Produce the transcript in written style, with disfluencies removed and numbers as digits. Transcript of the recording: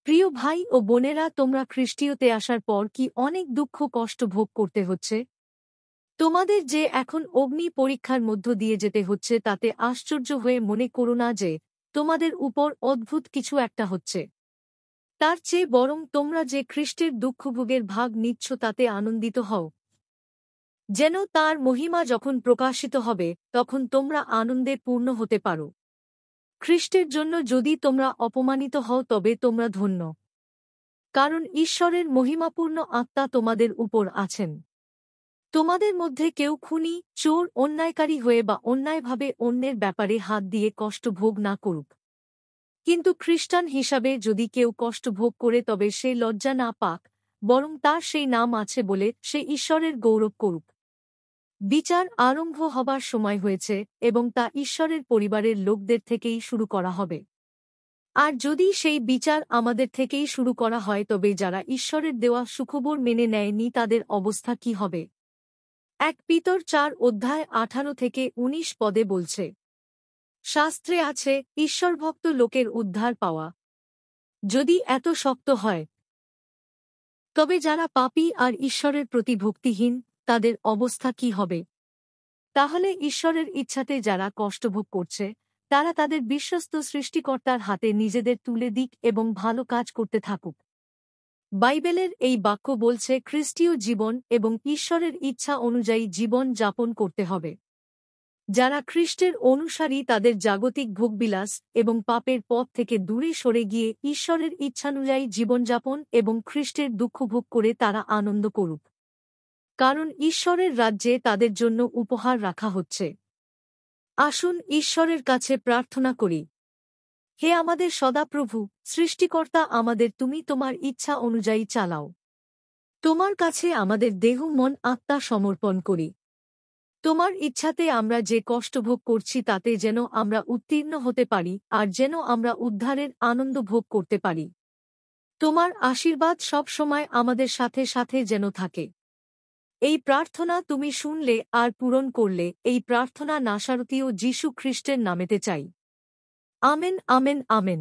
প্রিয় ভাই ও বোনেরা, তোমরা খ্রিস্টীয়তে আসার পর কি অনেক দুঃখ কষ্ট ভোগ করতে হচ্ছে? তোমাদের যে এখন অগ্নি পরীক্ষার মধ্য দিয়ে যেতে হচ্ছে তাতে আশ্চর্য হয়ে মনে করো না যে তোমাদের উপর অদ্ভুত কিছু একটা হচ্ছে। তার চেয়ে বরং তোমরা যে খ্রিস্টের দুঃখভোগের ভাগ নিচ্ছ তাতে আনন্দিত হও, যেন তার মহিমা যখন প্রকাশিত হবে তখন তোমরা আনন্দে পূর্ণ হতে পারো। খ্রিস্টের জন্য যদি তোমরা অপমানিত হও তবে তোমরা ধন্য, কারণ ঈশ্বরের মহিমাপূর্ণ আত্মা তোমাদের উপর আছেন। তোমাদের মধ্যে কেউ খুনি, চোর, অন্যায়কারী হয়ে বা অন্যায়ভাবে অন্যের ব্যাপারে হাত দিয়ে কষ্ট ভোগ না করুক। কিন্তু খ্রিস্টান হিসাবে যদি কেউ কষ্ট ভোগ করে তবে সে লজ্জা না পাক, বরং তার সেই নাম আছে বলে সে ঈশ্বরের গৌরব করুক। বিচার আরম্ভ হবার সময় হয়েছে এবং তা ঈশ্বরের পরিবারের লোকদের থেকেই শুরু করা হবে। আর যদি সেই বিচার আমাদের থেকেই শুরু করা হয় তবে যারা ঈশ্বরের দেওয়া সুখবর মেনে নেয়নি তাদের অবস্থা কি হবে? ১ পিতর ৪ অধ্যায় ১৮-১৯ পদে বলছে, শাস্ত্রে আছে, ঈশ্বরভক্ত লোকের উদ্ধার পাওয়া। যদি এত শক্ত হয়, তবে যারা পাপী আর ঈশ্বরের প্রতি ভক্তিহীন তাদের অবস্থা কি হবে? তাহলে ঈশ্বরের ইচ্ছাতে যারা কষ্টভোগ করছে তারা তাদের বিশ্বস্ত সৃষ্টিকর্তার হাতে নিজেদের তুলে দিক এবং ভালো কাজ করতে থাকুক। বাইবেলের এই বাক্য বলছে খ্রিস্টীয় জীবন এবং ঈশ্বরের ইচ্ছা অনুযায়ী জীবন যাপন করতে হবে। যারা খ্রিস্টের অনুসারী তাদের জাগতিক ভোগবিলাস এবং পাপের পথ থেকে দূরে সরে গিয়ে ঈশ্বরের ইচ্ছানুযায়ী জীবনযাপন এবং খ্রিস্টের দুঃখভোগ করে তারা আনন্দ করুক, কারণ ঈশ্বরের রাজ্যে তাদের জন্য উপহার রাখা হচ্ছে। আসুন ঈশ্বরের কাছে প্রার্থনা করি। হে আমাদের সদাপ্রভু, সৃষ্টিকর্তা, আমাদের তুমি তোমার ইচ্ছা অনুযায়ী চালাও। তোমার কাছে আমাদের দেহ, মন, আত্মা সমর্পণ করি। তোমার ইচ্ছাতে আমরা যে কষ্টভোগ করছি তাতে যেন আমরা উত্তীর্ণ হতে পারি আর যেন আমরা উদ্ধারের আনন্দ ভোগ করতে পারি। তোমার আশীর্বাদ সব সময় আমাদের সাথে সাথে যেন থাকে। এই প্রার্থনা তুমি শুনলে আর পূরণ করলে। এই প্রার্থনা নাসারতীয় যীশু খ্রিস্টের নামেতে চাই। Amen, amen, amen.